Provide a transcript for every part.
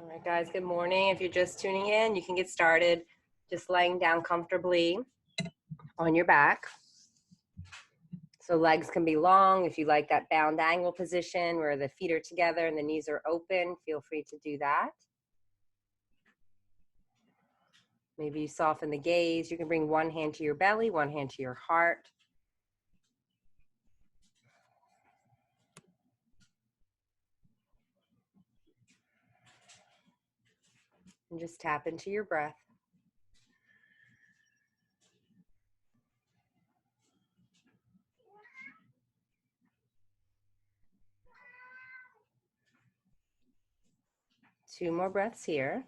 All right, guys, good morning. If you're just tuning in, you can get started just laying down comfortably on your back. So legs can be long. If you like that bound angle position where the feet are together and the knees are open, feel free to do that. Maybe you soften the gaze. You can bring one hand to your belly, one hand to your heart. And just tap into your breath. Two more breaths here.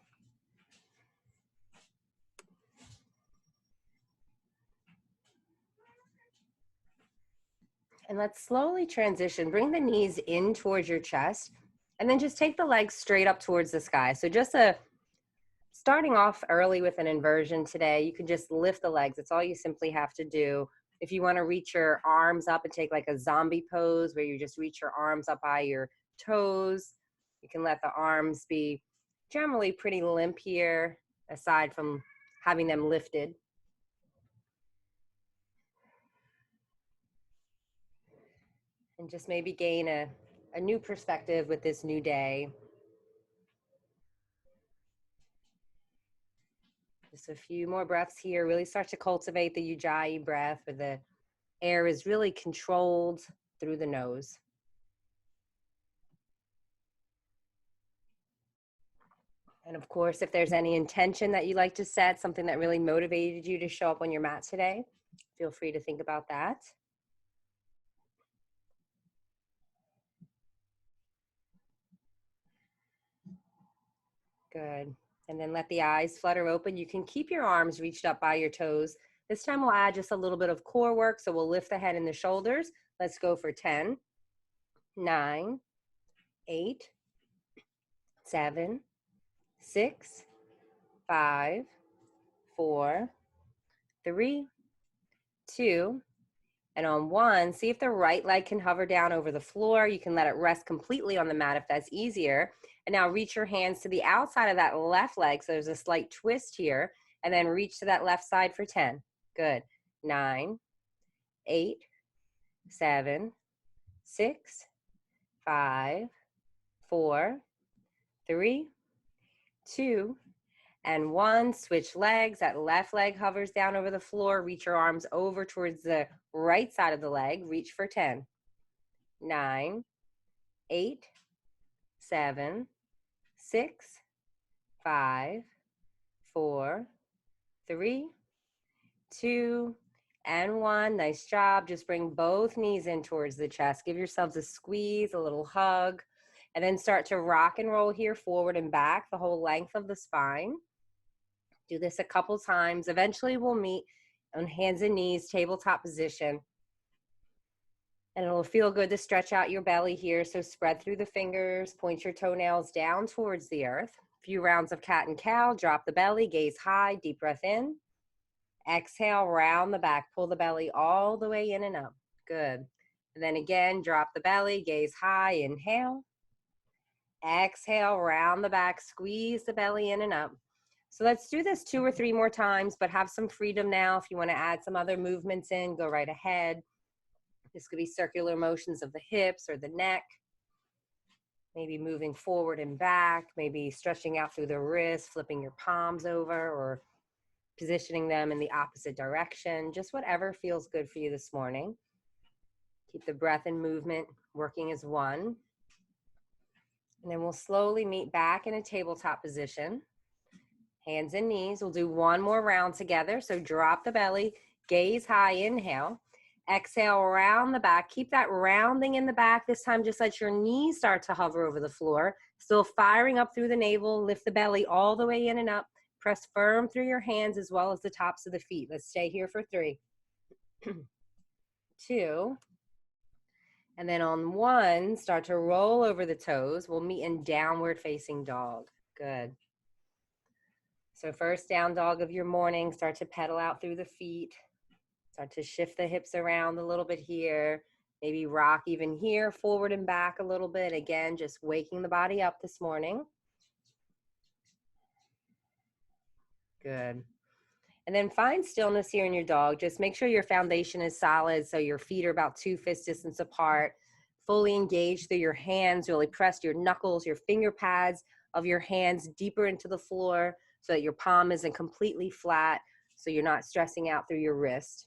And let's slowly transition. Bring the knees in towards your chest, and then just take the legs straight up towards the sky. So just starting off early with an inversion today, you can just lift the legs. That's all you simply have to do. If you want to reach your arms up and take like a zombie pose where you just reach your arms up by your toes, you can let the arms be generally pretty limp here, aside from having them lifted. And just maybe gain a new perspective with this new day. Just a few more breaths here. Really start to cultivate the Ujjayi breath where the air is really controlled through the nose. And of course, if there's any intention that you like to set, something that really motivated you to show up on your mat today, feel free to think about that. Good. And then let the eyes flutter open. You can keep your arms reached up by your toes. This time we'll add just a little bit of core work. So we'll lift the head and the shoulders. Let's go for 10, 9, 8, 7, 6, 5, 4, 3, 2, and on 1, see if the right leg can hover down over the floor. You can let it rest completely on the mat if that's easier. And now reach your hands to the outside of that left leg. So there's a slight twist here. And then reach to that left side for 10. Good. 9, 8, 7, 6, 5, 4, 3, 2, and 1. Switch legs. That left leg hovers down over the floor. Reach your arms over towards the right side of the leg. Reach for 10, 9, 8, 7, 6, 5, 4, 3, 2, and 1. Nice job. Just bring both knees in towards the chest. Give yourselves a squeeze, a little hug, and then start to rock and roll here forward and back the whole length of the spine. Do this a couple times. Eventually we'll meet on hands and knees, tabletop position. And it'll feel good to stretch out your belly here. So spread through the fingers, point your toenails down towards the earth. A few rounds of cat and cow, drop the belly, gaze high, deep breath in. Exhale, round the back, pull the belly all the way in and up. Good. And then again, drop the belly, gaze high, inhale. Exhale, round the back, squeeze the belly in and up. So let's do this 2 or 3 more times, but have some freedom now. If you want to add some other movements in, go right ahead. This could be circular motions of the hips or the neck. Maybe moving forward and back, maybe stretching out through the wrists, flipping your palms over, or positioning them in the opposite direction. Just whatever feels good for you this morning. Keep the breath and movement working as one. And then we'll slowly meet back in a tabletop position. Hands and knees. We'll do one more round together. So drop the belly, gaze high, inhale. Exhale, round the back. Keep that rounding in the back. This time, just let your knees start to hover over the floor. Still firing up through the navel. Lift the belly all the way in and up. Press firm through your hands as well as the tops of the feet. Let's stay here for 3, 2, and then on 1, start to roll over the toes. We'll meet in downward facing dog. Good. So first down dog of your morning, start to pedal out through the feet. Start to shift the hips around a little bit here. Maybe rock even here, forward and back a little bit. Again, just waking the body up this morning. Good. And then find stillness here in your dog. Just make sure your foundation is solid. So your feet are about 2 fist distance apart. Fully engaged through your hands. Really press your knuckles, your finger pads of your hands deeper into the floor so that your palm isn't completely flat. So you're not stressing out through your wrist.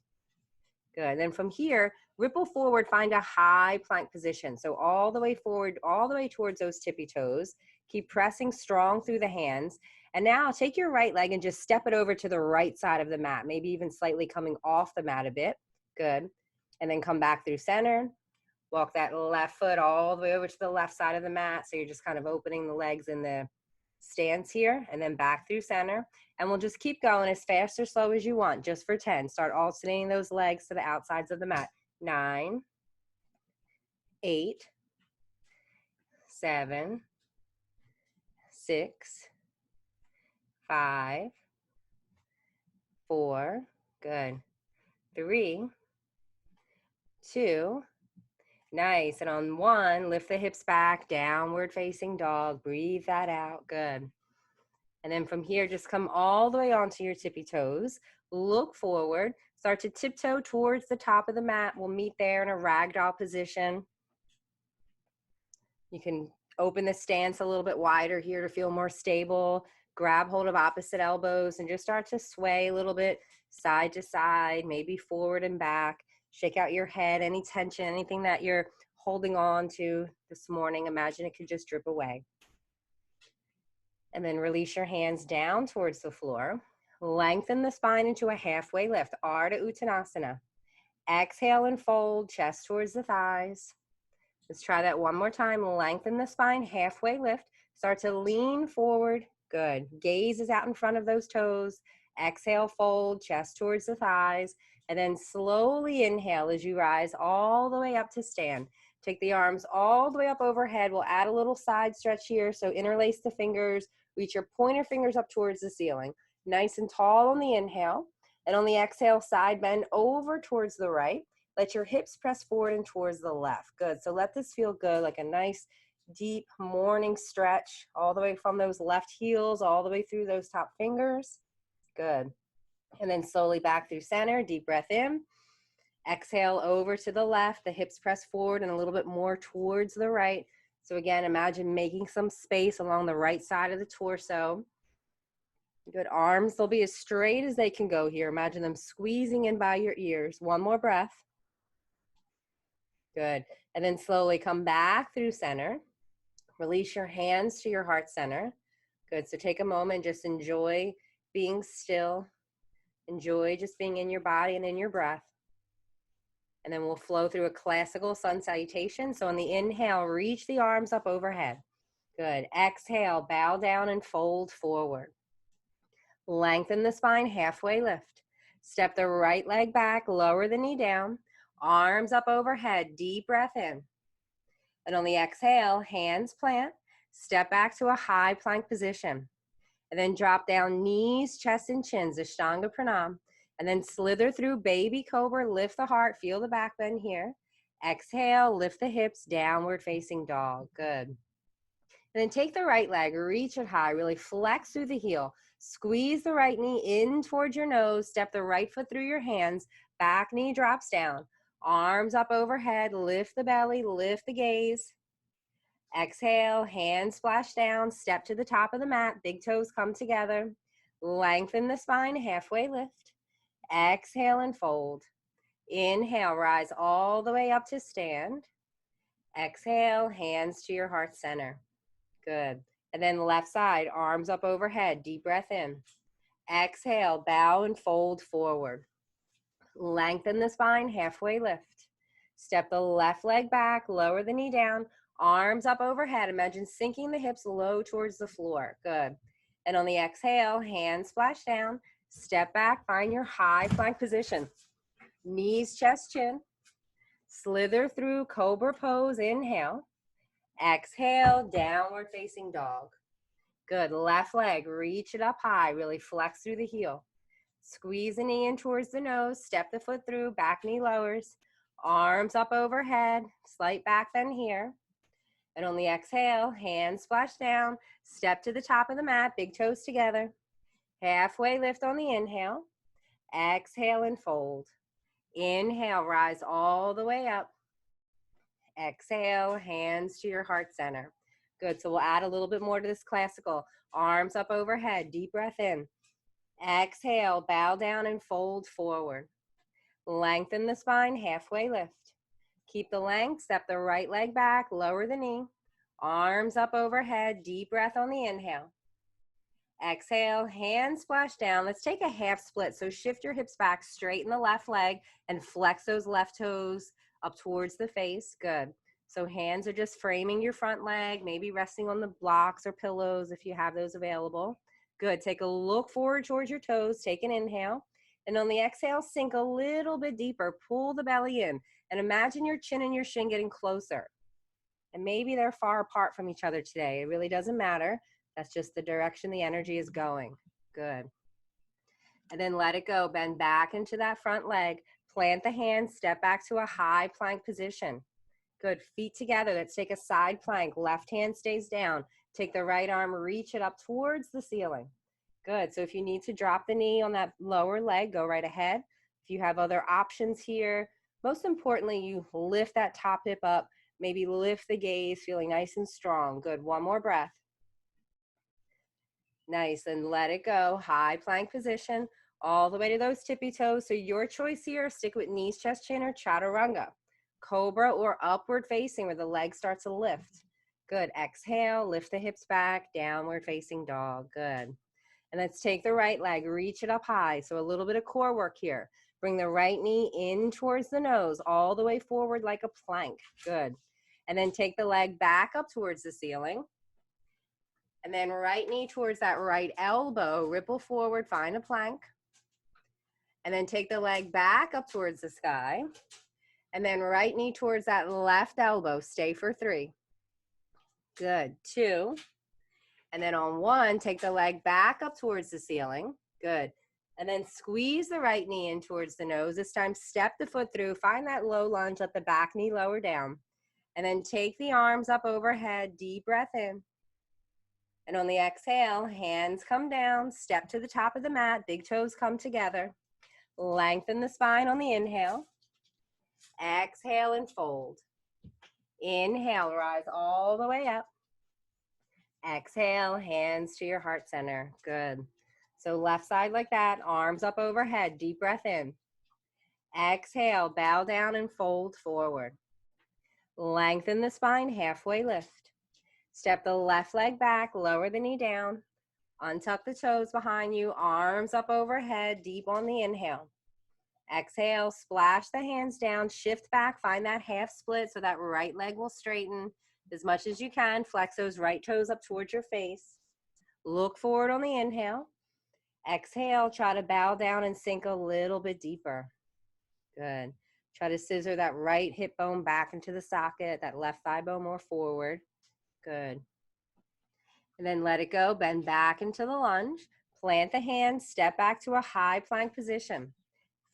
Good. And then from here, ripple forward, find a high plank position. So all the way forward, all the way towards those tippy toes. Keep pressing strong through the hands. And now take your right leg and just step it over to the right side of the mat, maybe even slightly coming off the mat a bit. Good. And then come back through center. Walk that left foot all the way over to the left side of the mat. So you're just kind of opening the legs in the stance here, and then back through center. And we'll just keep going as fast or slow as you want, just for 10. Start alternating those legs to the outsides of the mat. 9, 8, 7, 6, 5, 4, good, 3, 2, nice. And on 1, lift the hips back, downward facing dog. Breathe that out, good. And then from here, just come all the way onto your tippy toes. Look forward. Start to tiptoe towards the top of the mat. We'll meet there in a ragdoll position. You can open the stance a little bit wider here to feel more stable. Grab hold of opposite elbows and just start to sway a little bit side to side, maybe forward and back. Shake out your head, any tension, anything that you're holding on to this morning. Imagine it could just drip away. And then release your hands down towards the floor. Lengthen the spine into a halfway lift, Ardha Uttanasana. Exhale and fold, chest towards the thighs. Let's try that one more time. Lengthen the spine, halfway lift. Start to lean forward. Good. Gaze is out in front of those toes. Exhale, fold, chest towards the thighs. And then slowly inhale as you rise all the way up to stand. Take the arms all the way up overhead. We'll add a little side stretch here. So interlace the fingers. Reach your pointer fingers up towards the ceiling. Nice and tall on the inhale. And on the exhale, side bend over towards the right. Let your hips press forward and towards the left. Good. So let this feel good, like a nice, deep morning stretch all the way from those left heels, all the way through those top fingers. Good. And then slowly back through center. Deep breath in. Exhale over to the left. The hips press forward and a little bit more towards the right. So again, imagine making some space along the right side of the torso. Good. Arms, they'll be as straight as they can go here. Imagine them squeezing in by your ears. One more breath. Good. And then slowly come back through center. Release your hands to your heart center. Good. So take a moment, just enjoy being still. Enjoy just being in your body and in your breath. And then we'll flow through a classical sun salutation. So on the inhale, reach the arms up overhead. Good. Exhale, bow down and fold forward. Lengthen the spine, halfway lift. Step the right leg back, lower the knee down. Arms up overhead, deep breath in. And on the exhale, hands plant. Step back to a high plank position. And then drop down, knees, chest, and chins, Ashtanga Pranam. And then slither through baby cobra, lift the heart, feel the back bend here. Exhale, lift the hips, downward facing dog. Good. And then take the right leg, reach it high, really flex through the heel. Squeeze the right knee in towards your nose, step the right foot through your hands, back knee drops down. Arms up overhead, lift the belly, lift the gaze. Exhale, hands splash down, step to the top of the mat, big toes come together. Lengthen the spine, halfway lift. Exhale and fold. Inhale, rise all the way up to stand. Exhale, hands to your heart center. Good. And then the left side, arms up overhead, deep breath in. Exhale, bow and fold forward. Lengthen the spine, halfway lift. Step the left leg back, lower the knee down, arms up overhead. Imagine sinking the hips low towards the floor. Good. And on the exhale, hands splash down. Step back, find your high plank position. Knees, chest, chin. Slither through cobra pose, inhale. Exhale, downward facing dog. Good. Left leg, reach it up high, really flex through the heel. Squeeze the knee in towards the nose, step the foot through, back knee lowers. Arms up overhead, slight back bend here. And on the exhale, hands splash down, step to the top of the mat, big toes together. Halfway lift on the inhale. Exhale and fold. Inhale, rise all the way up. Exhale, hands to your heart center. Good, so we'll add a little bit more to this classical. Arms up overhead, deep breath in. Exhale, bow down and fold forward. Lengthen the spine, halfway lift. Keep the length, step the right leg back, lower the knee. Arms up overhead, deep breath on the inhale. Exhale, hands splash down. Let's take a half split. So shift your hips back, straighten the left leg, and flex those left toes up towards the face. Good. So hands are just framing your front leg, maybe resting on the blocks or pillows if you have those available. Good. Take a look forward towards your toes. Take an inhale. And on the exhale, sink a little bit deeper. Pull the belly in. And imagine your chin and your shin getting closer. And maybe they're far apart from each other today. It really doesn't matter. That's just the direction the energy is going. Good. And then let it go. Bend back into that front leg. Plant the hands. Step back to a high plank position. Good. Feet together. Let's take a side plank. Left hand stays down. Take the right arm. Reach it up towards the ceiling. Good. So if you need to drop the knee on that lower leg, go right ahead. If you have other options here, most importantly, you lift that top hip up. Maybe lift the gaze, feeling nice and strong. Good. One more breath. Nice. And let it go. High plank position all the way to those tippy toes. So your choice here, stick with knees, chest, chin, or chaturanga. Cobra or upward facing where the leg starts to lift. Good. Exhale, lift the hips back, downward facing dog. Good. And let's take the right leg, reach it up high. So a little bit of core work here. Bring the right knee in towards the nose, all the way forward like a plank. Good. And then take the leg back up towards the ceiling. And then right knee towards that right elbow, ripple forward, find a plank. And then take the leg back up towards the sky. And then right knee towards that left elbow, stay for 3. Good, 2. And then on 1, take the leg back up towards the ceiling. Good. And then squeeze the right knee in towards the nose. This time, step the foot through. Find that low lunge. Let the back knee lower down. And then take the arms up overhead. Deep breath in. And on the exhale, hands come down. Step to the top of the mat. Big toes come together. Lengthen the spine on the inhale. Exhale and fold. Inhale, rise all the way up. Exhale, hands to your heart center. Good. So left side like that, arms up overhead, deep breath in. Exhale, bow down and fold forward. Lengthen the spine, halfway lift. Step the left leg back, lower the knee down. Untuck the toes behind you, arms up overhead, deep on the inhale. Exhale, splash the hands down, shift back, find that half split so that right leg will straighten as much as you can. Flex those right toes up towards your face. Look forward on the inhale. Exhale, try to bow down and sink a little bit deeper. Good. Try to scissor that right hip bone back into the socket, that left thigh bone more forward. Good. And then let it go, bend back into the lunge. Plant the hands, step back to a high plank position.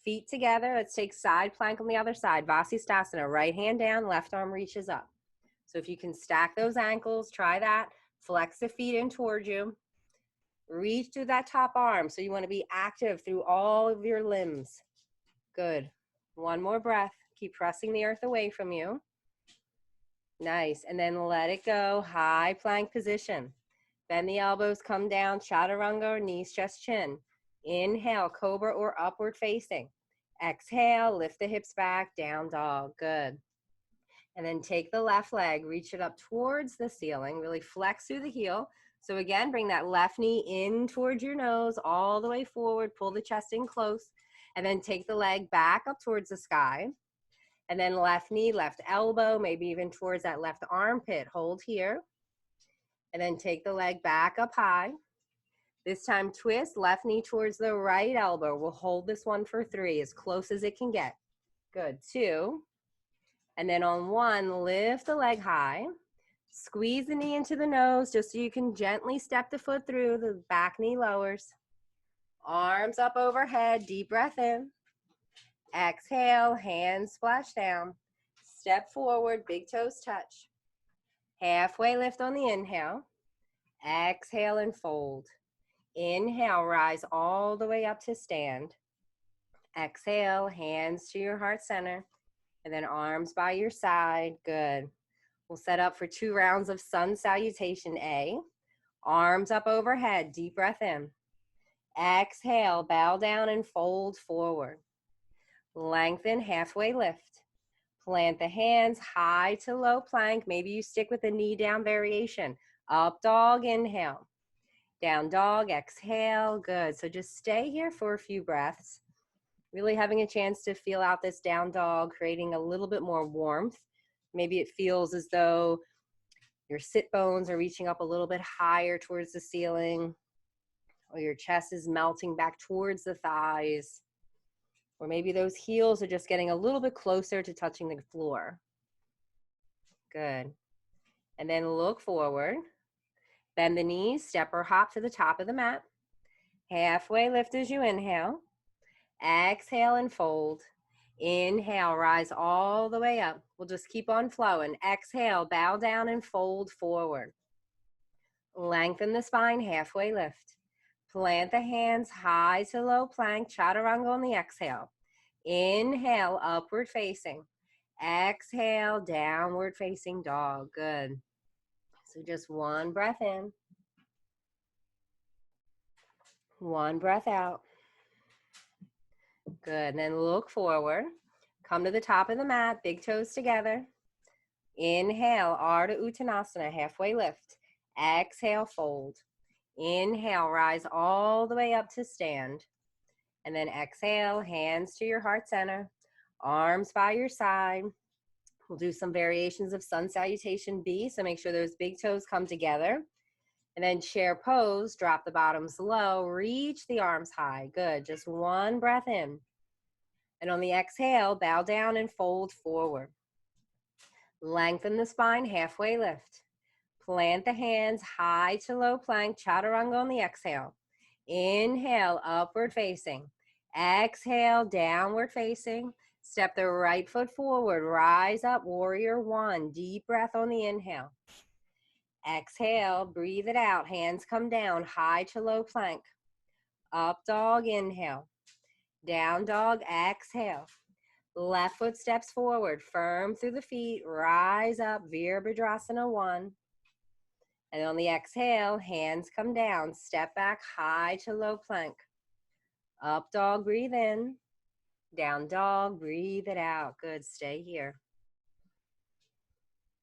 Feet together. Let's take side plank on the other side. Vasisthasana. Right hand down, left arm reaches up. So if you can stack those ankles, try that. Flex the feet in towards you. Reach through that top arm. So you want to be active through all of your limbs. Good. One more breath. Keep pressing the earth away from you. Nice. And then let it go. High plank position. Bend the elbows, come down. Chaturanga or knees, chest, chin. Inhale, cobra or upward facing. Exhale, lift the hips back, down dog. Good. And then take the left leg, reach it up towards the ceiling, really flex through the heel. So again, bring that left knee in towards your nose, all the way forward, pull the chest in close, and then take the leg back up towards the sky. And then left knee, left elbow, maybe even towards that left armpit. Hold here. And then take the leg back up high. This time twist, left knee towards the right elbow. We'll hold this one for 3, as close as it can get. Good, 2. And then on 1, lift the leg high. Squeeze the knee into the nose just so you can gently step the foot through. The back knee lowers. Arms up overhead, deep breath in. Exhale, hands splash down. Step forward, big toes touch. Halfway lift on the inhale. Exhale and fold. Inhale, rise all the way up to stand. Exhale, hands to your heart center, and then arms by your side. Good. We'll set up for 2 rounds of sun salutation A. Arms up overhead, deep breath in. Exhale, bow down and fold forward. Lengthen, halfway lift. Plant the hands, high to low plank. Maybe you stick with the knee down variation. Up dog, inhale. Down dog, exhale. Good. So just stay here for a few breaths. Really having a chance to feel out this down dog, creating a little bit more warmth. Maybe it feels as though your sit bones are reaching up a little bit higher towards the ceiling, or your chest is melting back towards the thighs, or maybe those heels are just getting a little bit closer to touching the floor. Good. And then look forward. Bend the knees, step or hop to the top of the mat. Halfway lift as you inhale. Exhale and fold. Inhale, rise all the way up. We'll just keep on flowing. Exhale, bow down and fold forward. Lengthen the spine, halfway lift. Plant the hands high to low plank, chaturanga on the exhale. Inhale, upward facing. Exhale, downward facing dog. Good. So just one breath in. One breath out. Good. And then look forward. Come to the top of the mat, big toes together. Inhale, Ardha Uttanasana, halfway lift. Exhale, fold. Inhale, rise all the way up to stand. And then exhale, hands to your heart center, arms by your side. We'll do some variations of sun salutation B, so make sure those big toes come together. And then chair pose, drop the bottoms low, reach the arms high. Good, just one breath in. And on the exhale, bow down and fold forward. Lengthen the spine, halfway lift. Plant the hands high to low plank, chaturanga on the exhale. Inhale, upward facing. Exhale, downward facing. Step the right foot forward, rise up, warrior one. Deep breath on the inhale. Exhale, breathe it out. Hands come down, high to low plank. Up dog, inhale. Down dog, exhale. Left foot steps forward, firm through the feet, rise up, Virabhadrasana 1. And on the exhale, hands come down, step back, high to low plank. Up dog, breathe in. Down dog, breathe it out. Good, stay here.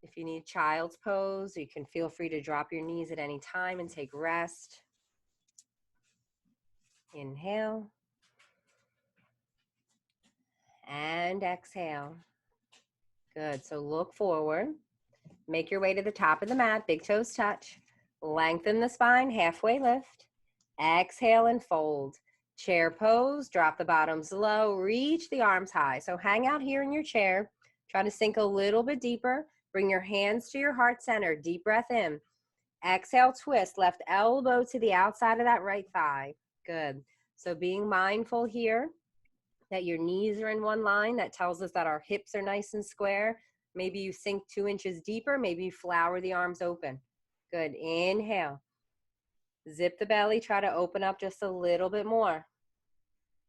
If you need child's pose, you can feel free to drop your knees at any time and take rest. Inhale. And exhale. Good, so look forward. Make your way to the top of the mat, big toes touch. Lengthen the spine, halfway lift. Exhale and fold. Chair pose, drop the bottoms low, reach the arms high. So hang out here in your chair. Try to sink a little bit deeper. Bring your hands to your heart center. Deep breath in. Exhale, twist. Left elbow to the outside of that right thigh. Good. So being mindful here that your knees are in one line. That tells us that our hips are nice and square. Maybe you sink 2 inches deeper. Maybe you flower the arms open. Good. Inhale. Zip the belly. Try to open up just a little bit more.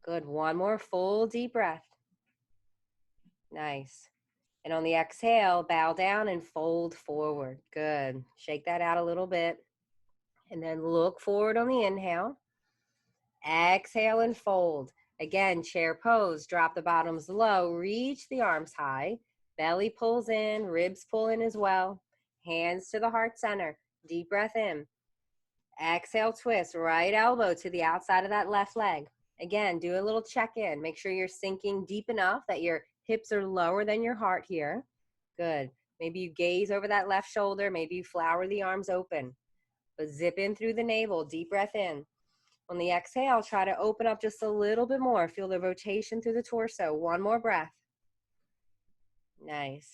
Good. One more full deep breath. Nice. And on the exhale, bow down and fold forward. Good. Shake that out a little bit. And then look forward on the inhale. Exhale and fold. Again, chair pose. Drop the bottoms low. Reach the arms high. Belly pulls in. Ribs pull in as well. Hands to the heart center. Deep breath in. Exhale, twist. Right elbow to the outside of that left leg. Again, do a little check-in. Make sure you're sinking deep enough that your hips are lower than your heart here. Good. Maybe you gaze over that left shoulder. Maybe you flower the arms open. But zip in through the navel. Deep breath in. On the exhale, try to open up just a little bit more. Feel the rotation through the torso. One more breath. Nice.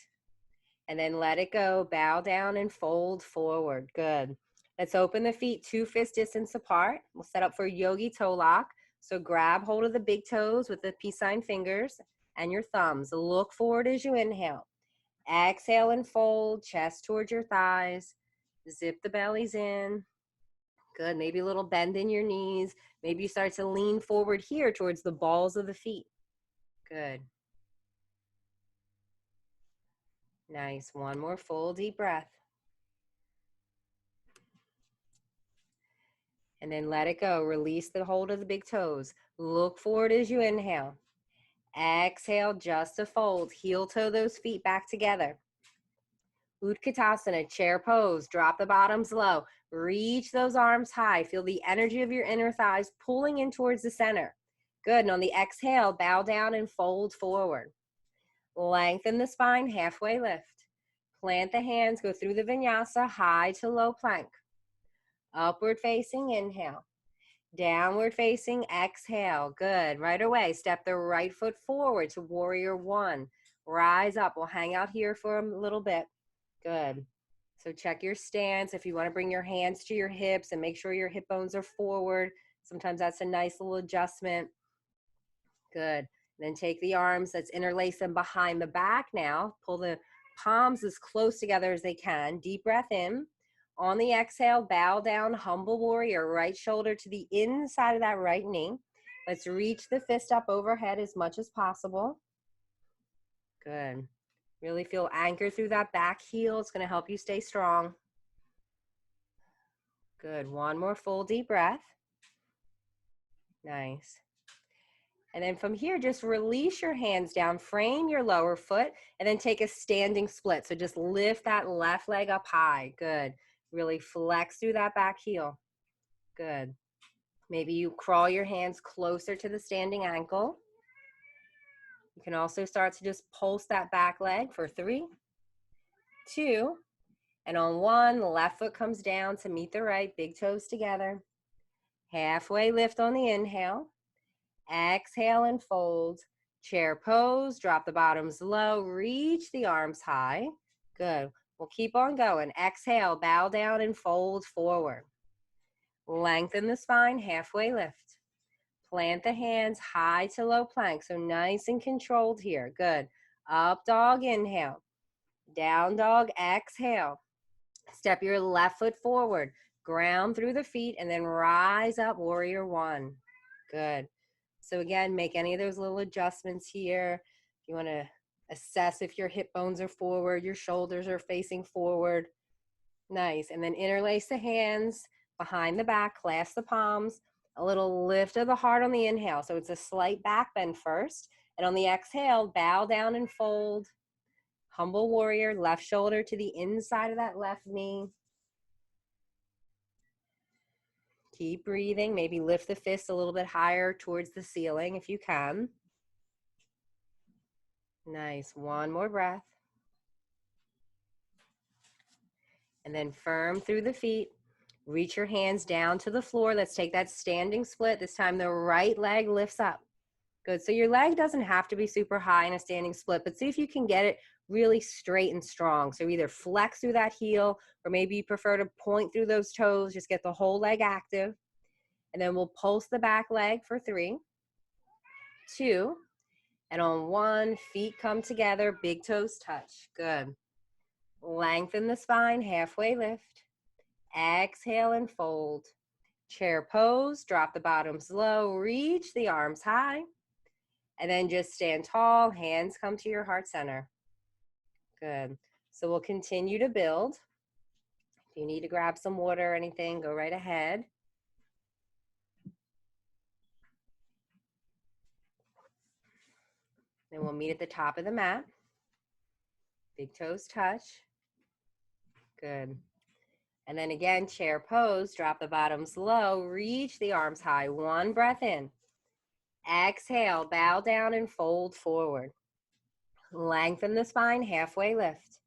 And then let it go. Bow down and fold forward. Good. Let's open the feet 2 fist distance apart. We'll set up for yogi toe lock. So grab hold of the big toes with the peace sign fingers and your thumbs. Look forward as you inhale. Exhale and fold. Chest towards your thighs. Zip the bellies in. Good. Maybe a little bend in your knees. Maybe you start to lean forward here towards the balls of the feet. Good. Nice. One more full deep breath. And then let it go. Release the hold of the big toes. Look forward as you inhale. Exhale just to fold. Heel toe those feet back together. Utkatasana, chair pose. Drop the bottoms low. Reach those arms high. Feel the energy of your inner thighs pulling in towards the center. Good. And on the exhale, bow down and fold forward. Lengthen the spine, halfway lift. Plant the hands, go through the vinyasa, high to low plank. Upward facing, inhale. Downward facing, exhale. Good. Right away, step the right foot forward to warrior one. Rise up. We'll hang out here for a little bit. Good. So check your stance. If you want to bring your hands to your hips and make sure your hip bones are forward, sometimes that's a nice little adjustment. Good. Then take the arms, let's interlace them behind the back now. Pull the palms as close together as they can. Deep breath in. On the exhale, bow down, humble warrior, right shoulder to the inside of that right knee. Let's reach the fist up overhead as much as possible. Good. Really feel anchored through that back heel. It's going to help you stay strong. Good. One more full deep breath. Nice. And then from here, just release your hands down, frame your lower foot, and then take a standing split. So just lift that left leg up high. Good. Really flex through that back heel. Good. Maybe you crawl your hands closer to the standing ankle. You can also start to just pulse that back leg for 3, 2, and on 1, the left foot comes down to meet the right, big toes together. Halfway lift on the inhale. Exhale and fold. Chair pose, drop the bottoms low, reach the arms high. Good. We'll keep on going. Exhale, bow down and fold forward. Lengthen the spine, halfway lift. Plant the hands high to low plank, so nice and controlled here. Good. Up dog, inhale. Down dog, exhale. Step your left foot forward. Ground through the feet and then rise up, warrior one. Good. So again, make any of those little adjustments here. If you want to assess if your hip bones are forward, your shoulders are facing forward. Nice. And then interlace the hands behind the back, clasp the palms, a little lift of the heart on the inhale. So it's a slight back bend first. And on the exhale, bow down and fold. Humble warrior, left shoulder to the inside of that left knee. Keep breathing. Maybe lift the fist a little bit higher towards the ceiling if you can. Nice. One more breath. And then firm through the feet. Reach your hands down to the floor. Let's take that standing split. This time the right leg lifts up. Good. So your leg doesn't have to be super high in a standing split, but see if you can get it really straight and strong. So either flex through that heel, or maybe you prefer to point through those toes. Just get the whole leg active. And then we'll pulse the back leg for 3, 2, and on 1, feet come together, big toes touch. Good. Lengthen the spine, halfway lift. Exhale and fold. Chair pose, drop the bottoms low, reach the arms high. And then just stand tall, hands come to your heart center. Good. So we'll continue to build. If you need to grab some water or anything, go right ahead. Then we'll meet at the top of the mat. Big toes touch. Good. And then again, chair pose, drop the bottoms low, reach the arms high. 1 breath in. Exhale, bow down and fold forward. Lengthen the spine, halfway lift.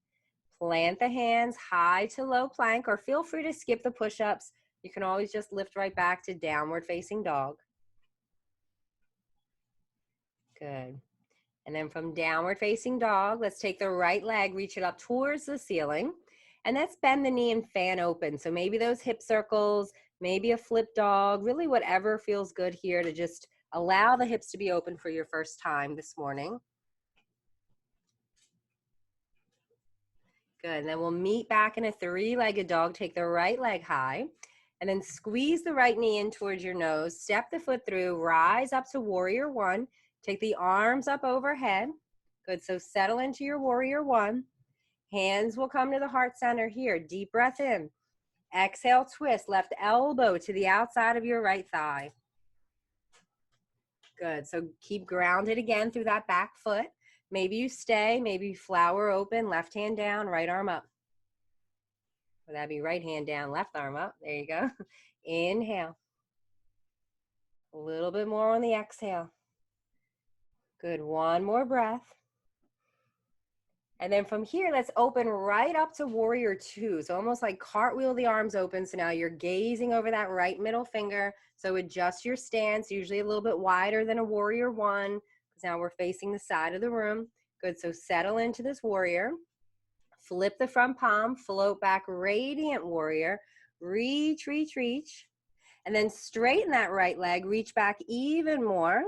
Plant the hands high to low plank, or feel free to skip the push-ups. You can always just lift right back to downward facing dog. Good. And then from downward facing dog, let's take the right leg, reach it up towards the ceiling. And let's bend the knee and fan open. So maybe those hip circles, maybe a flip dog, really whatever feels good here to just allow the hips to be open for your first time this morning. Good. And then we'll meet back in a 3-legged dog. Take the right leg high. And then squeeze the right knee in towards your nose. Step the foot through. Rise up to warrior one. Take the arms up overhead. Good. So settle into your warrior one. Hands will come to the heart center here. Deep breath in. Exhale, twist. Left elbow to the outside of your right thigh. Good. So keep grounded again through that back foot. Maybe you stay. Maybe you flower open. Left hand down, right arm up. Well, that'd be right hand down, left arm up. There you go. Inhale. A little bit more on the exhale. Good. One more breath. And then from here, let's open right up to warrior two. So almost like cartwheel the arms open. So now you're gazing over that right middle finger. So adjust your stance, usually a little bit wider than a warrior one, because now we're facing the side of the room. Good. So settle into this warrior. Flip the front palm, float back, radiant warrior. Reach, reach, reach. And then straighten that right leg, reach back even more.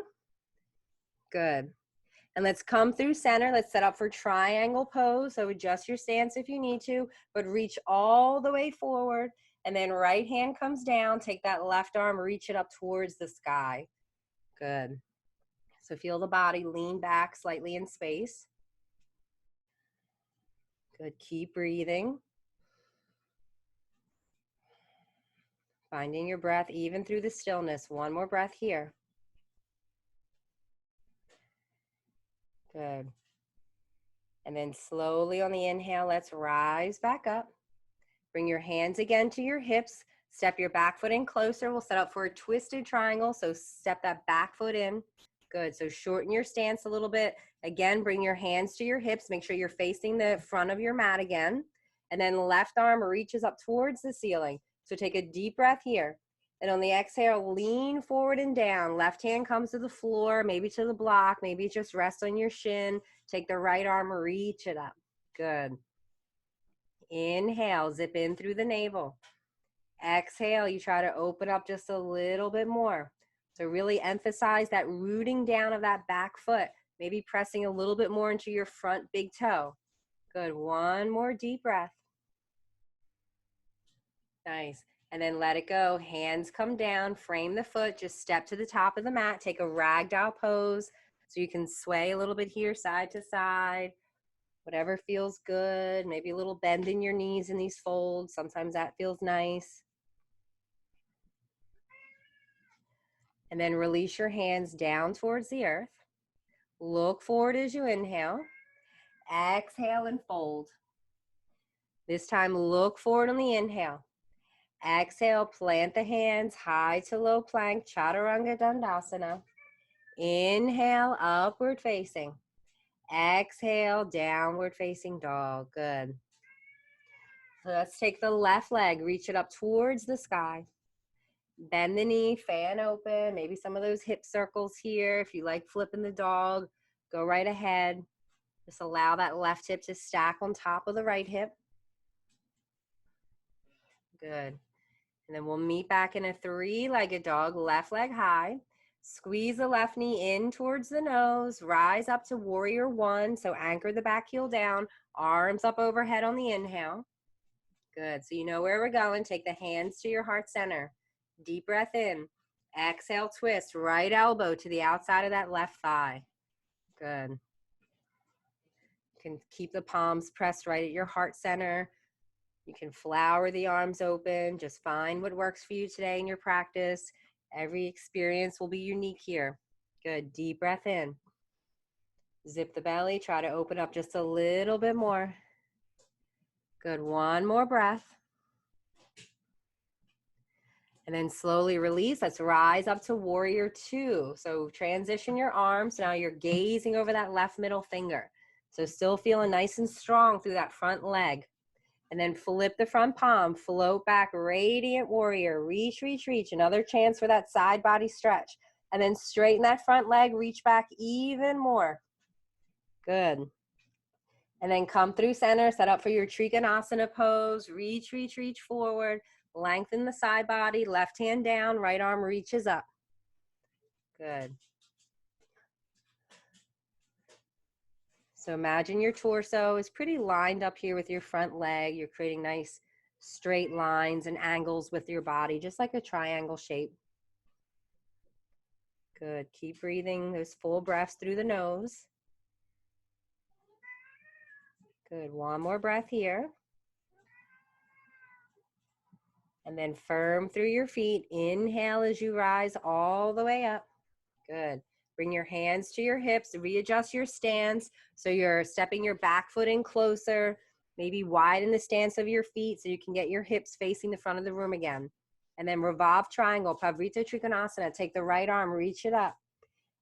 Good. And let's come through center. Let's set up for triangle pose. So adjust your stance if you need to, but reach all the way forward. And then right hand comes down. Take that left arm, reach it up towards the sky. Good. So feel the body lean back slightly in space. Good. Keep breathing. Finding your breath even through the stillness. One more breath here. Good. And then slowly on the inhale, let's rise back up. Bring your hands again to your hips. Step your back foot in closer. We'll set up for a twisted triangle. So step that back foot in. Good. So shorten your stance a little bit. Again, bring your hands to your hips. Make sure you're facing the front of your mat again. And then left arm reaches up towards the ceiling. So take a deep breath here. And on the exhale, lean forward and down. Left hand comes to the floor, maybe to the block. Maybe just rest on your shin. Take the right arm, reach it up. Good. Inhale, zip in through the navel. Exhale, you try to open up just a little bit more. So really emphasize that rooting down of that back foot. Maybe pressing a little bit more into your front big toe. Good. One more deep breath. Nice. And then let it go. Hands come down, frame the foot, just step to the top of the mat, take a ragdoll pose. So you can sway a little bit here, side to side, whatever feels good. Maybe a little bend in your knees in these folds. Sometimes that feels nice. And then release your hands down towards the earth. Look forward as you inhale. Exhale and fold. This time, look forward on the inhale. Exhale, plant the hands, high to low plank, Chaturanga Dandasana. Inhale, upward facing. Exhale, downward facing dog. Good. So let's take the left leg, reach it up towards the sky. Bend the knee, fan open, maybe some of those hip circles here. If you like flipping the dog, go right ahead. Just allow that left hip to stack on top of the right hip. Good. And then we'll meet back in a three-legged dog, left leg high. Squeeze the left knee in towards the nose. Rise up to warrior one. So anchor the back heel down. Arms up overhead on the inhale. Good. So you know where we're going. Take the hands to your heart center. Deep breath in. Exhale, twist. Right elbow to the outside of that left thigh. Good. You can keep the palms pressed right at your heart center. You can flower the arms open. Just find what works for you today in your practice. Every experience will be unique here. Good. Deep breath in. Zip the belly. Try to open up just a little bit more. Good. One more breath. And then slowly release. Let's rise up to warrior two. So transition your arms. Now you're gazing over that left middle finger. So still feeling nice and strong through that front leg. And then flip the front palm, float back, radiant warrior, reach, reach, reach. Another chance for that side body stretch. And then straighten that front leg, reach back even more. Good. And then come through center, set up for your Trikonasana pose. Reach, reach, reach forward. Lengthen the side body, left hand down, right arm reaches up. Good. So imagine your torso is pretty lined up here with your front leg. You're creating nice straight lines and angles with your body, just like a triangle shape. Good. Keep breathing those full breaths through the nose. Good. One more breath here. And then firm through your feet. Inhale as you rise all the way up. Good. Bring your hands to your hips. Readjust your stance. So you're stepping your back foot in closer. Maybe widen the stance of your feet so you can get your hips facing the front of the room again. And then revolve triangle, Pavrita Trikonasana. Take the right arm, reach it up.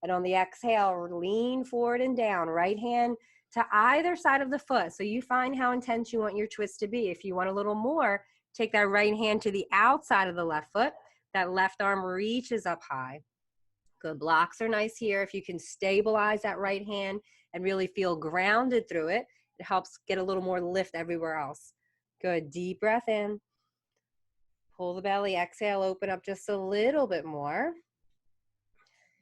And on the exhale, lean forward and down. Right hand to either side of the foot. So you find how intense you want your twist to be. If you want a little more, take that right hand to the outside of the left foot. That left arm reaches up high. Good. Blocks are nice here. If you can stabilize that right hand and really feel grounded through it, it helps get a little more lift everywhere else. Good. Deep breath in. Pull the belly. Exhale, open up just a little bit more.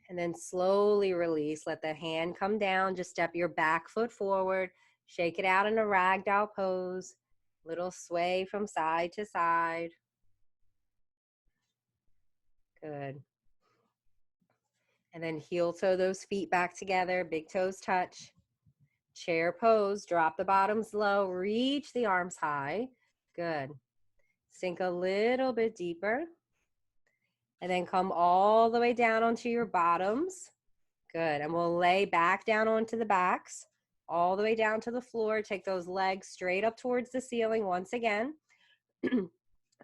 And then slowly release. Let the hand come down. Just step your back foot forward. Shake it out in a ragdoll pose. Little sway from side to side. Good. And then heel toe those feet back together. Big toes touch. Chair pose. Drop the bottoms low. Reach the arms high. Good. Sink a little bit deeper. And then come all the way down onto your bottoms. Good. And we'll lay back down onto the backs, all the way down to the floor. Take those legs straight up towards the ceiling once again.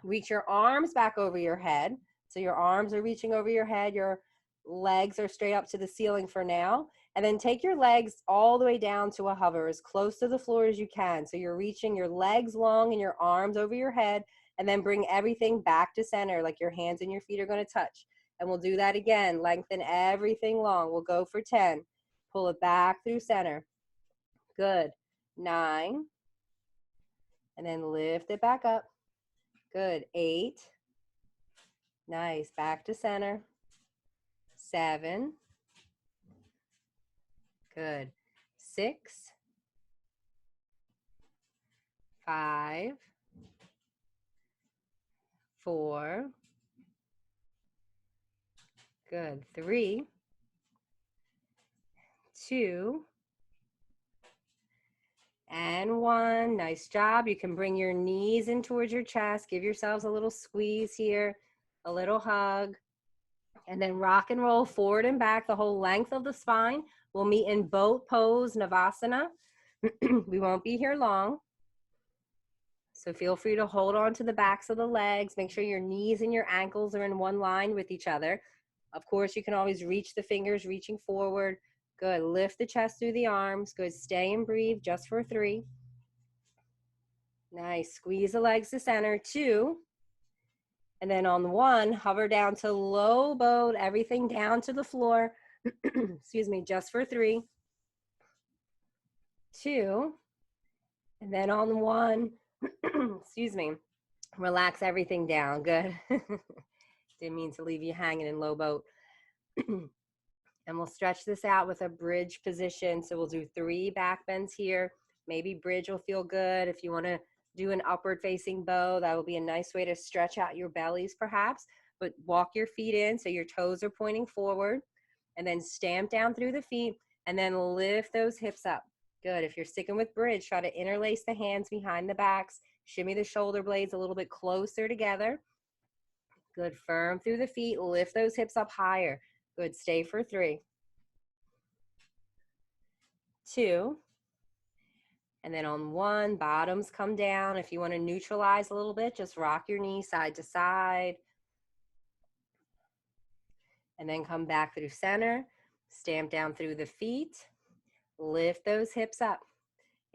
Reach your arms back over your head. So your arms are reaching over your head. Your legs are straight up to the ceiling for now. And then take your legs all the way down to a hover, as close to the floor as you can. So you're reaching your legs long and your arms over your head. And then bring everything back to center, like your hands and your feet are going to touch. And we'll do that again. Lengthen everything long. We'll go for 10. Pull it back through center. Good. 9. And then lift it back up. Good. 8. Nice. Back to center. 7. Good. 6. 5. 4. Good. 3. 2. And 1. Nice job. You can bring your knees in towards your chest. Give yourselves a little squeeze here, a little hug. And then rock and roll forward and back the whole length of the spine. We'll meet in boat pose, Navasana. We won't be here long. So feel free to hold on to the backs of the legs. Make sure your knees and your ankles are in one line with each other. Of course, you can always reach the fingers, reaching forward. Good. Lift the chest through the arms. Good. Stay and breathe just for 3. Nice. Squeeze the legs to center. 2. And then on 1, hover down to low boat, everything down to the floor. Excuse me, just for 3. 2. And then on 1, excuse me, relax everything down. Good. Didn't mean to leave you hanging in low boat. And we'll stretch this out with a bridge position. So we'll do 3 back bends here. Maybe bridge will feel good. If you want to do an upward facing bow, that will be a nice way to stretch out your bellies perhaps. But walk your feet in so your toes are pointing forward. And then stamp down through the feet. And then lift those hips up. Good. If you're sticking with bridge, try to interlace the hands behind the backs. Shimmy the shoulder blades a little bit closer together. Good. Firm through the feet. Lift those hips up higher. Good. Stay for 3. 2. And then on 1, bottoms come down. If you want to neutralize a little bit, just rock your knees side to side. And then come back through center. Stamp down through the feet. Lift those hips up.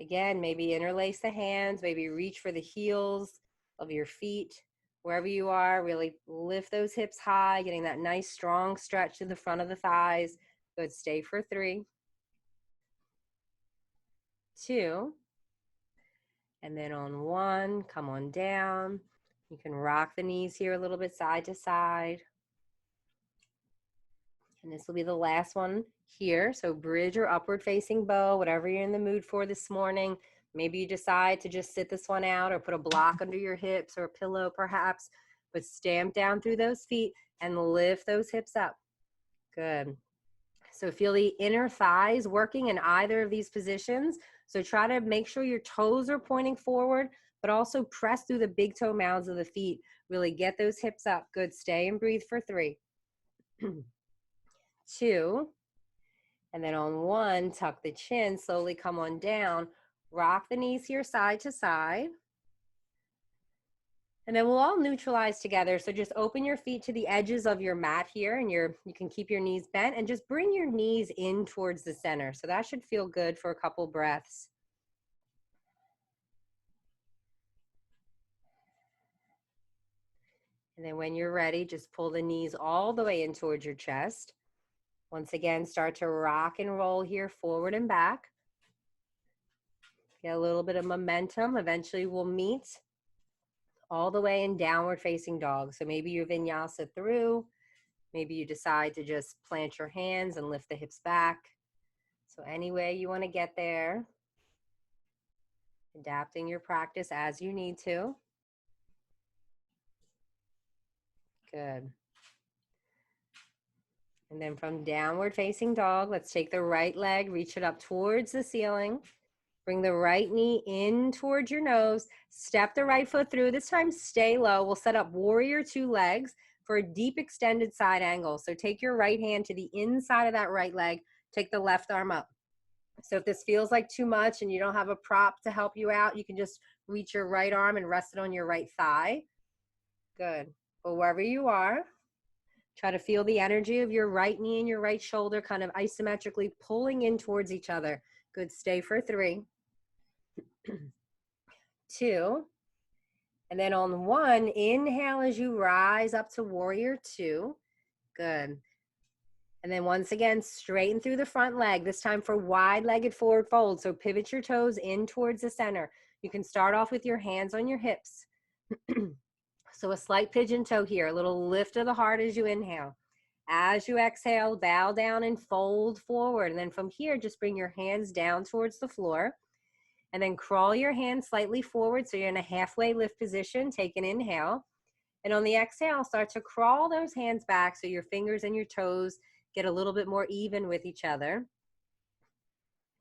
Again, maybe interlace the hands. Maybe reach for the heels of your feet. Wherever you are, really lift those hips high, getting that nice strong stretch to the front of the thighs. Good. Stay for 3. 2. And then on 1, come on down. You can rock the knees here a little bit side to side. And this will be the last one here. So bridge or upward facing bow, whatever you're in the mood for this morning. Maybe you decide to just sit this one out or put a block under your hips or a pillow perhaps, but stamp down through those feet and lift those hips up. Good. So feel the inner thighs working in either of these positions. So try to make sure your toes are pointing forward, but also press through the big toe mounds of the feet. Really get those hips up. Good. Stay and breathe for 3, 2, and then on 1, tuck the chin, slowly come on down. Rock the knees here side to side. And then we'll all neutralize together. So just open your feet to the edges of your mat here, and you can keep your knees bent and just bring your knees in towards the center. So that should feel good for a couple breaths. And then when you're ready, just pull the knees all the way in towards your chest. Once again, start to rock and roll here forward and back. Get a little bit of momentum. Eventually we'll meet all the way in downward facing dog. So maybe you vinyasa through. Maybe you decide to just plant your hands and lift the hips back. So any way you want to get there, adapting your practice as you need to. Good. And then from downward facing dog, let's take the right leg, reach it up towards the ceiling. Bring the right knee in towards your nose. Step the right foot through. This time, stay low. We'll set up warrior 2 legs for a deep extended side angle. So take your right hand to the inside of that right leg. Take the left arm up. So if this feels like too much and you don't have a prop to help you out, you can just reach your right arm and rest it on your right thigh. Good. But wherever you are, try to feel the energy of your right knee and your right shoulder kind of isometrically pulling in towards each other. Good. Stay for 3, 2, and then on 1, inhale as you rise up to warrior 2. Good. And then once again, straighten through the front leg, this time for wide-legged forward fold. So pivot your toes in towards the center. You can start off with your hands on your hips. So a slight pigeon toe here, a little lift of the heart as you inhale. As you exhale, bow down and fold forward. And then from here, just bring your hands down towards the floor. And then crawl your hands slightly forward so you're in a halfway lift position. Take an inhale. And on the exhale, start to crawl those hands back so your fingers and your toes get a little bit more even with each other.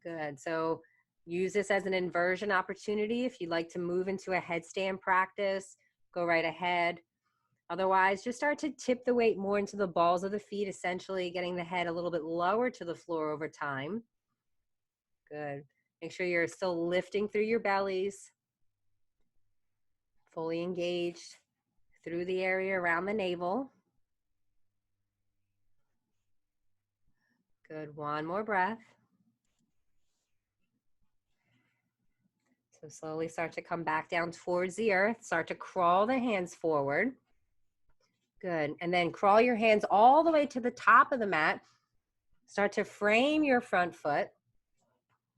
Good. So use this as an inversion opportunity. If you'd like to move into a headstand practice, go right ahead. Otherwise, just start to tip the weight more into the balls of the feet, essentially getting the head a little bit lower to the floor over time. Good. Make sure you're still lifting through your bellies, fully engaged through the area around the navel. Good. One more breath. So slowly start to come back down towards the earth. Start to crawl the hands forward. Good. And then crawl your hands all the way to the top of the mat. Start to frame your front foot.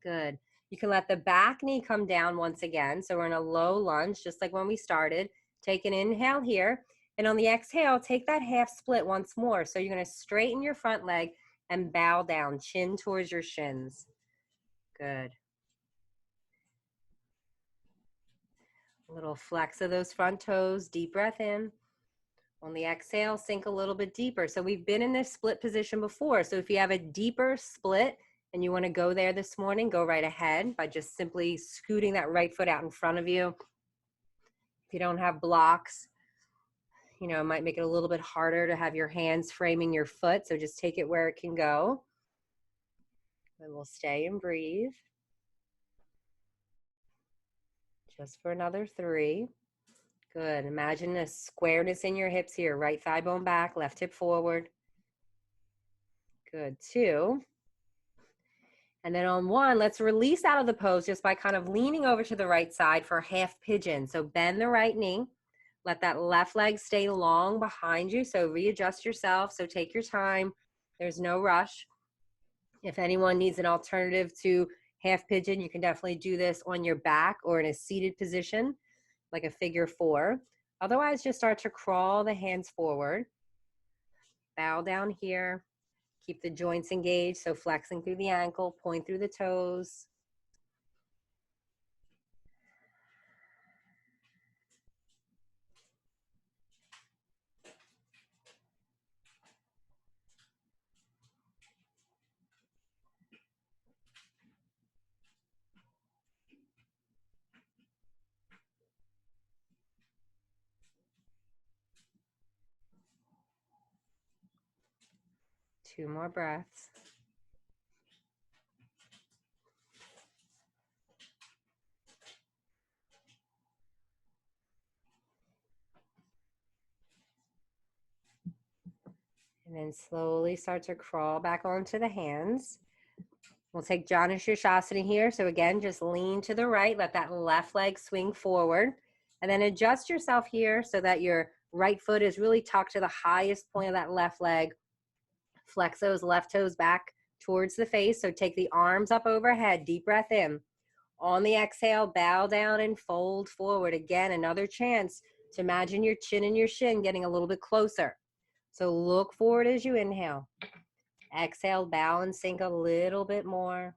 Good. You can let the back knee come down once again. So we're in a low lunge, just like when we started. Take an inhale here. And on the exhale, take that half split once more. So you're going to straighten your front leg and bow down, chin towards your shins. Good. A little flex of those front toes. Deep breath in. On the exhale, sink a little bit deeper. So we've been in this split position before. So if you have a deeper split and you want to go there this morning, go right ahead by just simply scooting that right foot out in front of you. If you don't have blocks, it might make it a little bit harder to have your hands framing your foot. So just take it where it can go. And we'll stay and breathe. Just for another 3. Good. Imagine a squareness in your hips here. Right thigh bone back, left hip forward. Good. 2. And then on 1, let's release out of the pose just by kind of leaning over to the right side for half pigeon. So bend the right knee. Let that left leg stay long behind you. So readjust yourself. So take your time. There's no rush. If anyone needs an alternative to half pigeon, you can definitely do this on your back or in a seated position, like a figure 4. Otherwise, just start to crawl the hands forward. Bow down here. Keep the joints engaged, so flexing through the ankle, point through the toes. 2 more breaths. And then slowly start to crawl back onto the hands. We'll take Janu Shirshasana here. So again, just lean to the right, let that left leg swing forward, and then adjust yourself here so that your right foot is really tucked to the highest point of that left leg. Flex those left toes back towards the face. So take the arms up overhead, deep breath in. On the exhale, bow down and fold forward. Again, another chance to imagine your chin and your shin getting a little bit closer. So look forward as you inhale. Exhale, bow and sink a little bit more.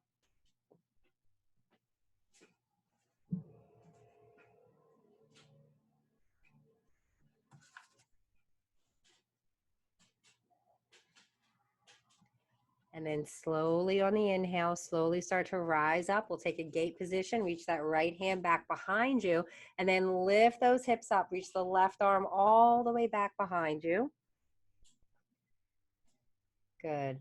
And then slowly on the inhale, slowly start to rise up. We'll take a gate position, reach that right hand back behind you, and then lift those hips up. Reach the left arm all the way back behind you. Good.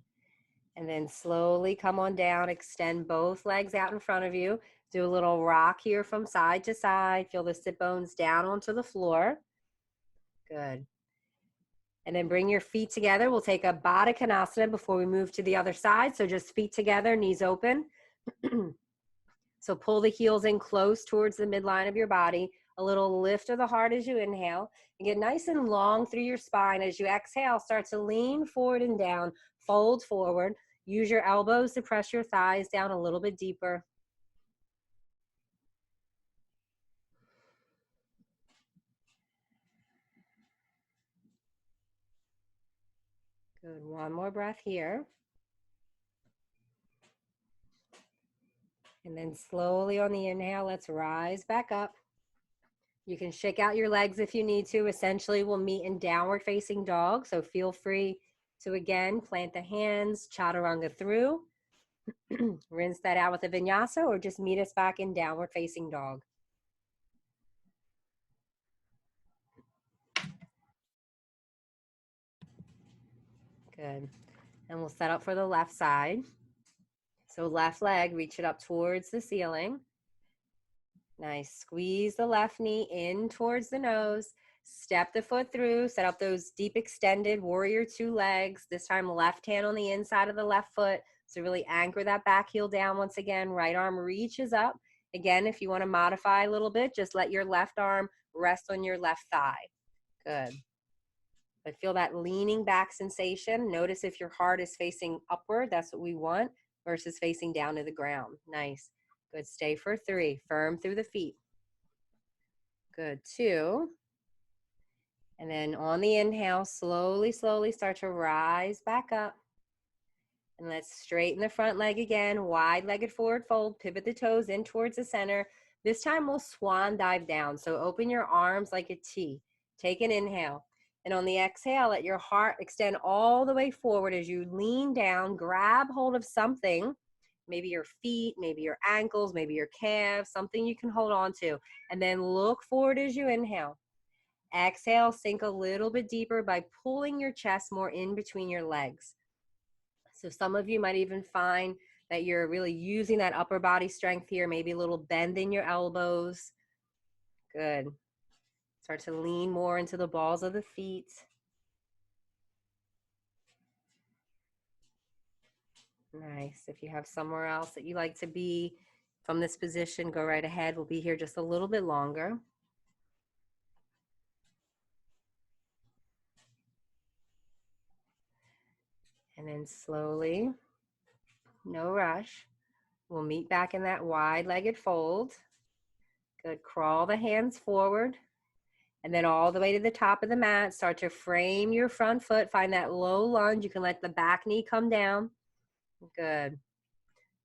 And then slowly come on down, extend both legs out in front of you. Do a little rock here from side to side. Feel the sit bones down onto the floor. Good. And then bring your feet together. We'll take a Baddha Konasana before we move to the other side. So just feet together, knees open. So pull the heels in close towards the midline of your body. A little lift of the heart as you inhale. And get nice and long through your spine. As you exhale, start to lean forward and down. Fold forward. Use your elbows to press your thighs down a little bit deeper. Good. One more breath here. And then slowly on the inhale, let's rise back up. You can shake out your legs if you need to. Essentially, we'll meet in downward facing dog. So feel free to, again, plant the hands, chaturanga through. Rinse that out with a vinyasa, or just meet us back in downward facing dog. Good. And we'll set up for the left side. So left leg, reach it up towards the ceiling. Nice. Squeeze the left knee in towards the nose. Step the foot through. Set up those deep extended warrior two legs. This time left hand on the inside of the left foot. So really anchor that back heel down once again. Right arm reaches up. Again, if you want to modify a little bit, just let your left arm rest on your left thigh. Good. But feel that leaning back sensation. Notice if your heart is facing upward. That's what we want, versus facing down to the ground. Nice. Good. Stay for 3. Firm through the feet. Good. 2. And then on the inhale, slowly, slowly start to rise back up. And let's straighten the front leg again. Wide-legged forward fold. Pivot the toes in towards the center. This time we'll swan dive down. So open your arms like a T. Take an inhale. And on the exhale, let your heart extend all the way forward as you lean down. Grab hold of something. Maybe your feet, maybe your ankles, maybe your calves, something you can hold on to. And then look forward as you inhale. Exhale, sink a little bit deeper by pulling your chest more in between your legs. So some of you might even find that you're really using that upper body strength here, maybe a little bend in your elbows. Good. Start to lean more into the balls of the feet. Nice. If you have somewhere else that you like to be from this position, go right ahead. We'll be here just a little bit longer. And then slowly, no rush, we'll meet back in that wide-legged fold. Good. Crawl the hands forward. And then all the way to the top of the mat. Start to frame your front foot. Find that low lunge. You can let the back knee come down. Good.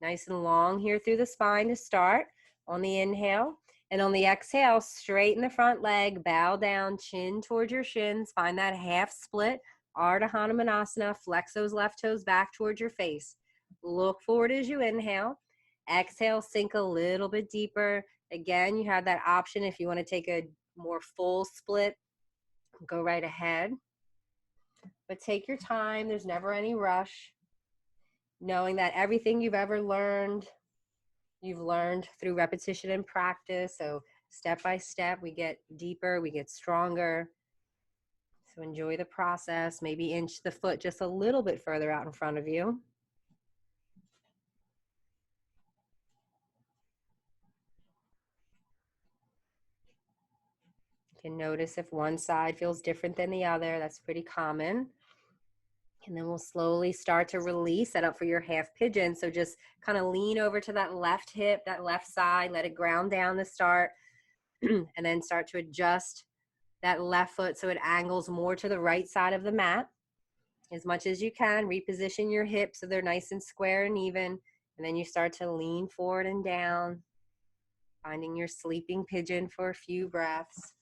Nice and long here through the spine to start. On the inhale. And on the exhale, straighten the front leg. Bow down, chin towards your shins. Find that half split. Ardha Hanumanasana. Flex those left toes back towards your face. Look forward as you inhale. Exhale, sink a little bit deeper. Again, you have that option if you want to take a more full split. Go right ahead. But take your time. There's never any rush. Knowing that everything you've ever learned, you've learned through repetition and practice. So step by step, we get deeper, we get stronger. So enjoy the process. Maybe inch the foot just a little bit further out in front of you. You can notice if one side feels different than the other. That's pretty common. And then we'll slowly start to release, set up for your half pigeon. So just kind of lean over to that left hip, that left side, let it ground down to start, and then start to adjust that left foot so it angles more to the right side of the mat. As much as you can, reposition your hips so they're nice and square and even. And then you start to lean forward and down, finding your sleeping pigeon for a few breaths.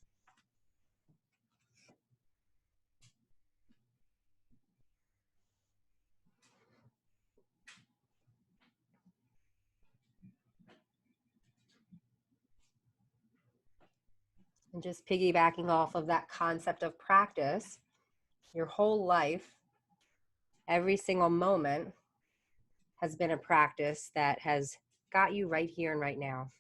And just piggybacking off of that concept of practice, your whole life, every single moment has been a practice that has got you right here and right now.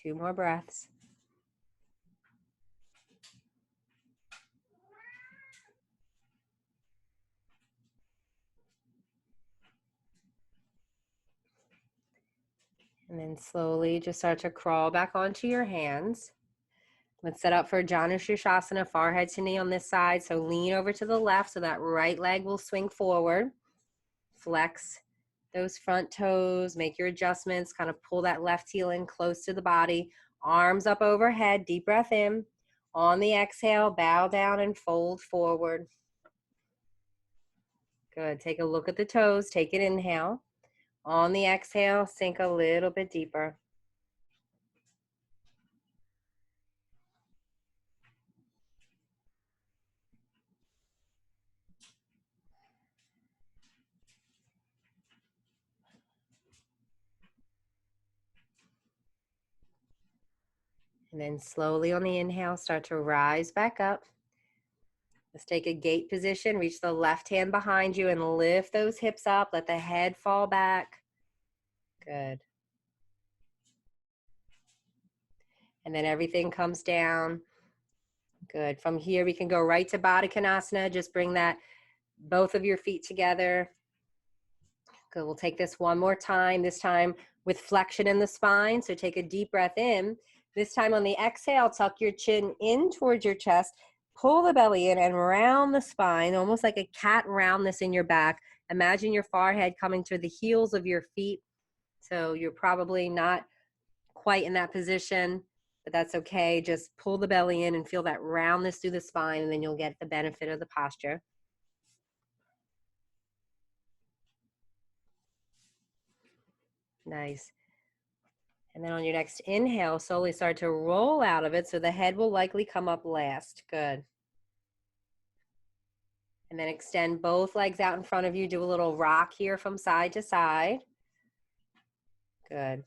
Two more breaths. And then slowly just start to crawl back onto your hands. Let's set up for Janu Shirshasana, forehead to knee on this side. So lean over to the left so that right leg will swing forward. Flex those front toes, make your adjustments, kind of pull that left heel in close to the body. Arms up overhead, deep breath in. On the exhale, bow down and fold forward. Good. Take a look at the toes. Take an inhale. On the exhale, sink a little bit deeper. And then slowly on the inhale, start to rise back up. Let's take a gate position. Reach the left hand behind you and lift those hips up. Let the head fall back. Good. And then everything comes down. Good. From here, we can go right to Baddha Konasana. Just bring that, both of your feet together. Good. We'll take this one more time, this time with flexion in the spine. So take a deep breath in. This time on the exhale, tuck your chin in towards your chest. Pull the belly in and round the spine, almost like a cat roundness in your back. Imagine your forehead coming to the heels of your feet. So you're probably not quite in that position, but that's okay. Just pull the belly in and feel that roundness through the spine, and then you'll get the benefit of the posture. Nice. And then on your next inhale, slowly start to roll out of it. So the head will likely come up last. Good. And then extend both legs out in front of you. Do a little rock here from side to side. Good.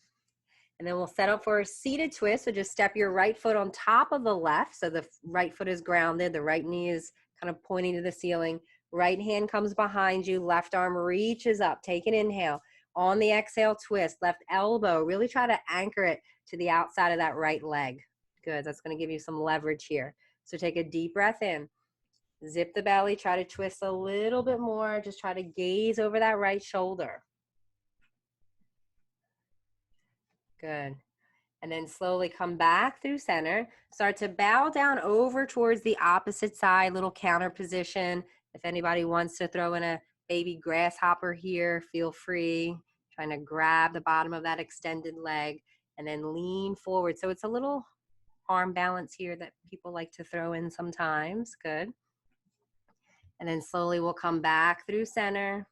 And then we'll set up for a seated twist. So just step your right foot on top of the left. So the right foot is grounded. The right knee is kind of pointing to the ceiling. Right hand comes behind you. Left arm reaches up. Take an inhale. On the exhale, twist. Left elbow. Really try to anchor it to the outside of that right leg. Good. That's going to give you some leverage here. So take a deep breath in. Zip the belly. Try to twist a little bit more. Just try to gaze over that right shoulder. Good. And then slowly come back through center. Start to bow down over towards the opposite side, little counter position. If anybody wants to throw in a baby grasshopper here, feel free. Trying to grab the bottom of that extended leg and then lean forward. So it's a little arm balance here that people like to throw in sometimes. Good. And then slowly we'll come back through center.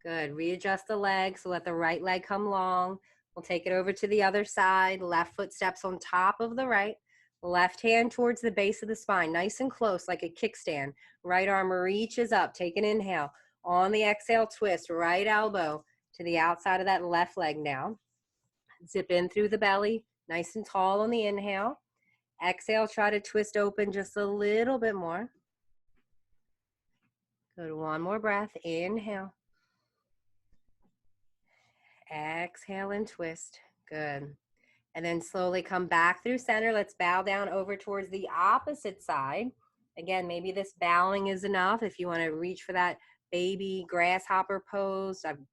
Good. Readjust the leg. So let the right leg come long. We'll take it over to the other side. Left foot steps on top of the right. Left hand towards the base of the spine, nice and close, like a kickstand. Right arm reaches up. Take an inhale. On the exhale, twist. Right elbow to the outside of that left leg now. Zip in through the belly, nice and tall on the inhale. Exhale, try to twist open just a little bit more. Good. One more breath. Inhale. Exhale and twist. Good. And then slowly come back through center. Let's bow down over towards the opposite side. Again, maybe this bowing is enough if you want to reach for that baby grasshopper pose. I'm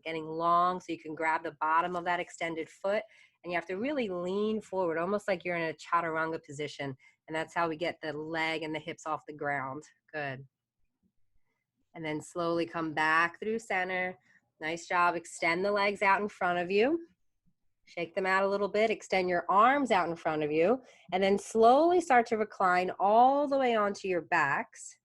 getting long so you can grab the bottom of that extended foot. And you have to really lean forward, almost like you're in a chaturanga position. And that's how we get the leg and the hips off the ground. Good. And then slowly come back through center. Nice job. Extend the legs out in front of you. Shake them out a little bit. Extend your arms out in front of you. And then slowly start to recline all the way onto your backs.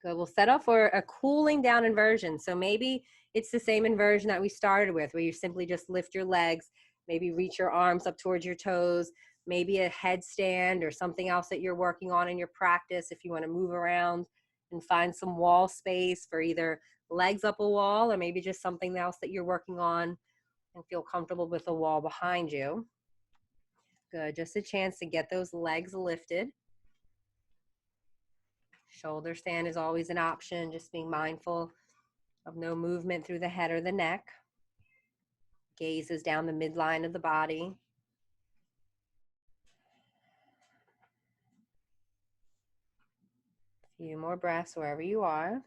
Good. We'll set up for a cooling down inversion. So maybe it's the same inversion that we started with, where you simply just lift your legs, maybe reach your arms up towards your toes, maybe a headstand or something else that you're working on in your practice if you want to move around and find some wall space for either legs up a wall or maybe just something else that you're working on and feel comfortable with the wall behind you. Good. Just a chance to get those legs lifted. Shoulder stand is always an option, just being mindful of no movement through the head or the neck. Gaze is down the midline of the body. A few more breaths wherever you are.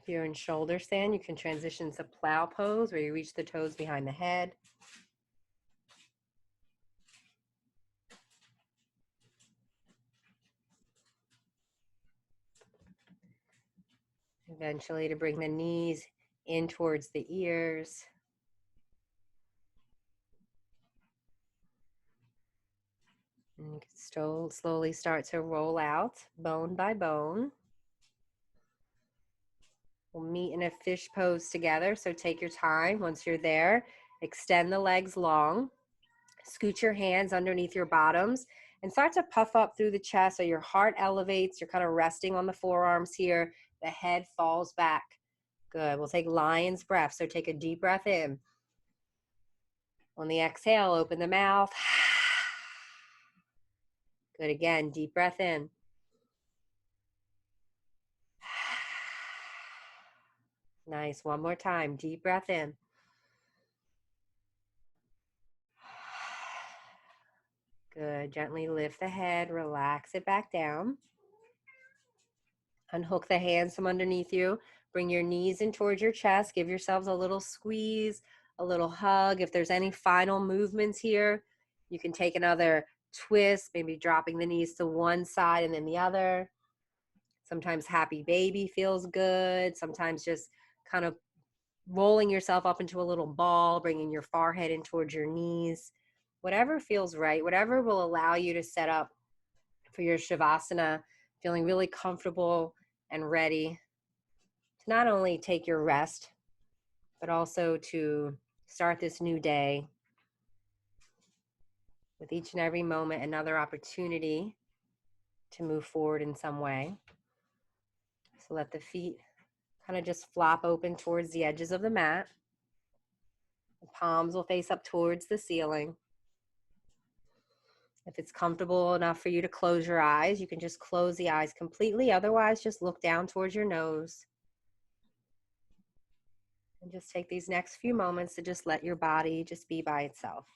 If you're in shoulder stand, you can transition to plow pose where you reach the toes behind the head. Eventually to bring the knees in towards the ears. And you can slowly start to roll out bone by bone. We'll meet in a fish pose together, so take your time. Once you're there, extend the legs long. Scoot your hands underneath your bottoms and start to puff up through the chest so your heart elevates. You're kind of resting on the forearms here. The head falls back. Good. We'll take lion's breath. So take a deep breath in. On the exhale, open the mouth. Good. Again, deep breath in. Nice. One more time. Deep breath in. Good. Gently lift the head. Relax it back down. Unhook the hands from underneath you. Bring your knees in towards your chest. Give yourselves a little squeeze, a little hug. If there's any final movements here, you can take another twist, maybe dropping the knees to one side and then the other. Sometimes happy baby feels good. Sometimes just kind of rolling yourself up into a little ball, bringing your forehead in towards your knees. Whatever feels right, whatever will allow you to set up for your Shavasana, feeling really comfortable and ready to not only take your rest, but also to start this new day with each and every moment another opportunity to move forward in some way. So let the feet kind of just flop open towards the edges of the mat. The palms will face up towards the ceiling. If it's comfortable enough for you to close your eyes, you can just close the eyes completely. Otherwise, just look down towards your nose. And just take these next few moments to just let your body just be by itself.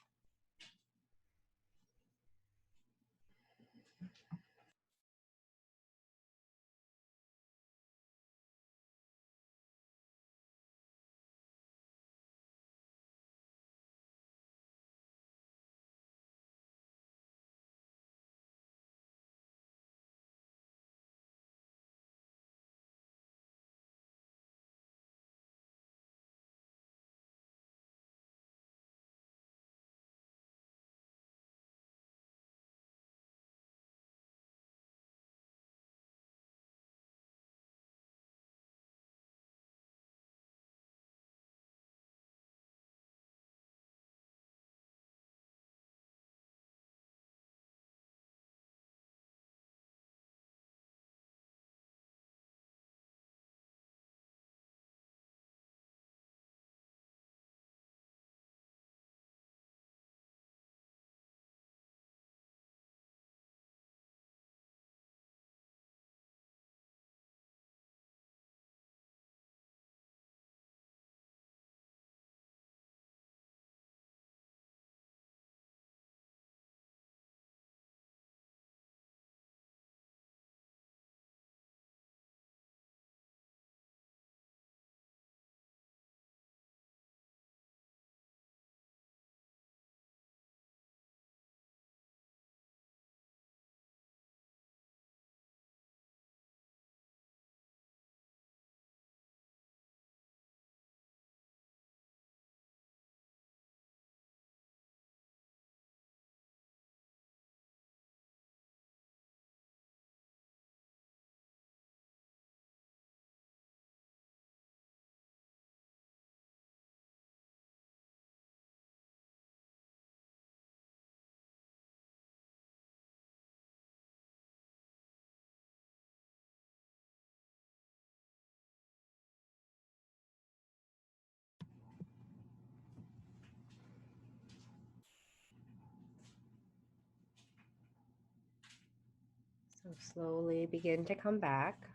Slowly begin to come back.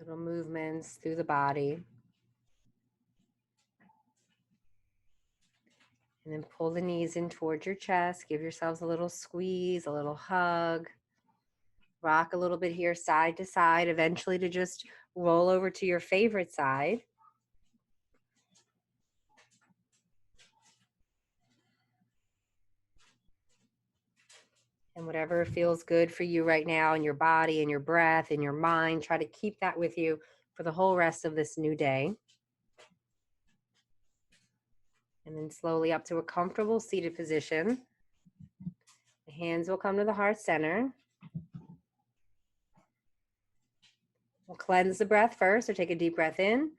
Little movements through the body. And then pull the knees in towards your chest. Give yourselves a little squeeze, a little hug. Rock a little bit here, side to side, eventually to just roll over to your favorite side. And whatever feels good for you right now in your body and your breath and your mind, try to keep that with you for the whole rest of this new day. And then slowly up to a comfortable seated position. The hands will come to the heart center. We'll cleanse the breath first, so take a deep breath in.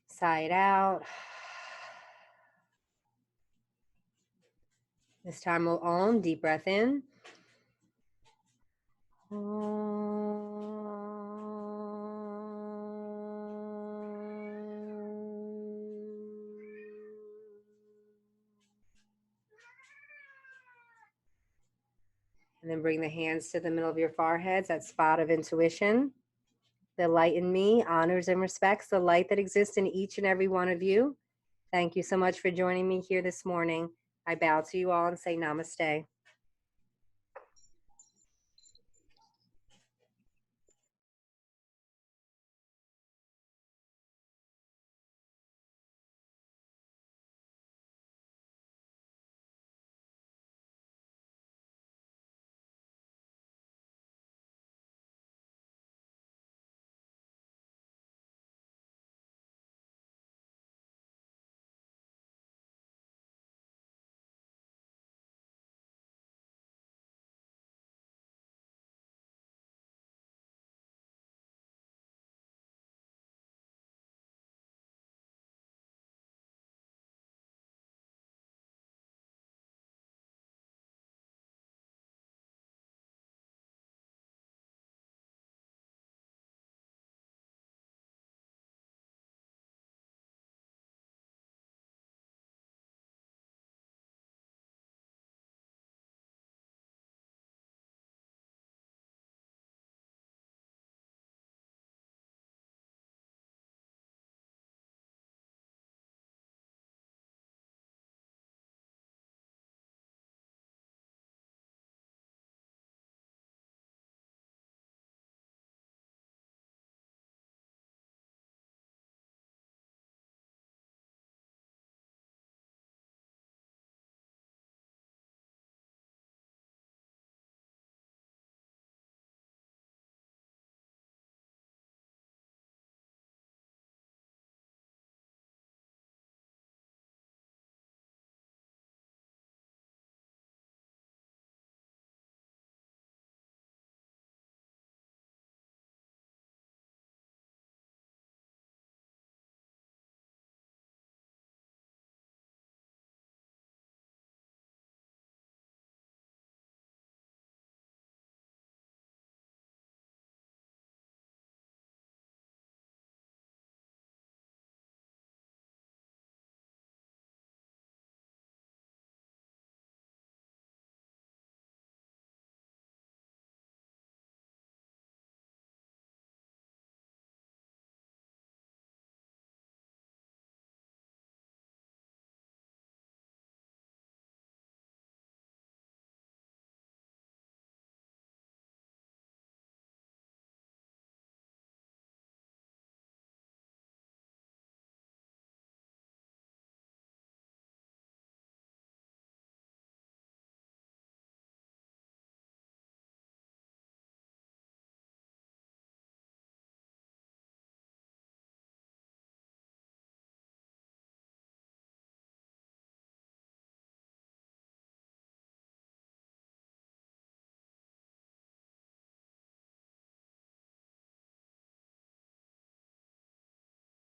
Sigh it out. This time we'll own, deep breath in. And then bring the hands to the middle of your foreheads, that spot of intuition. The light in me honors and respects the light that exists in each and every one of you. Thank you so much for joining me here this morning. I bow to you all and say namaste.